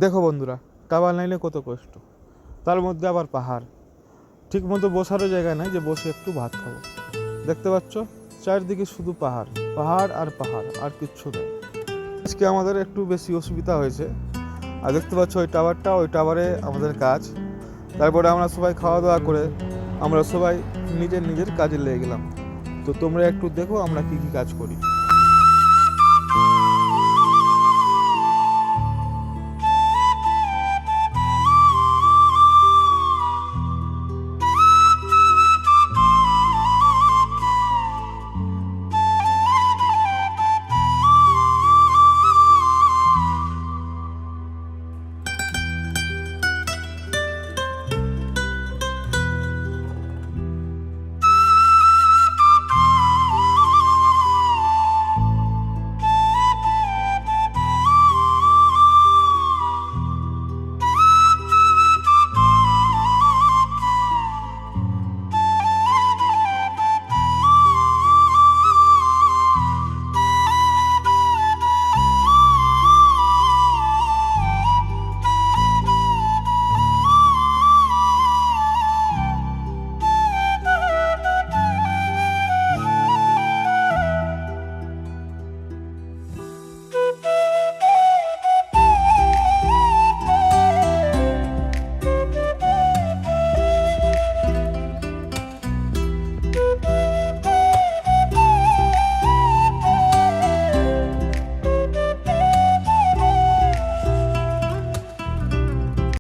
দেখো বন্ধুরা, টাওয়ার লাইনে কত কষ্ট, তার মধ্যে আবার পাহাড়। ঠিক মতো বসারও জায়গা নাই যে বসে একটু ভাত খাবো। দেখতে পাচ্ছ চারদিকে শুধু পাহাড়, পাহাড় আর পাহাড়, আর কিচ্ছু নেই। আজকে আমাদের একটু বেশি অসুবিধা হয়েছে। আর দেখতে পাচ্ছ ওই টাওয়ারে আমাদের কাজ। তারপরে আমরা সবাই খাওয়া দাওয়া করে আমরা সবাই নিজের নিজের কাজে লেগে গেলাম। তো তোমরা একটু দেখো আমরা কি কি কাজ করি।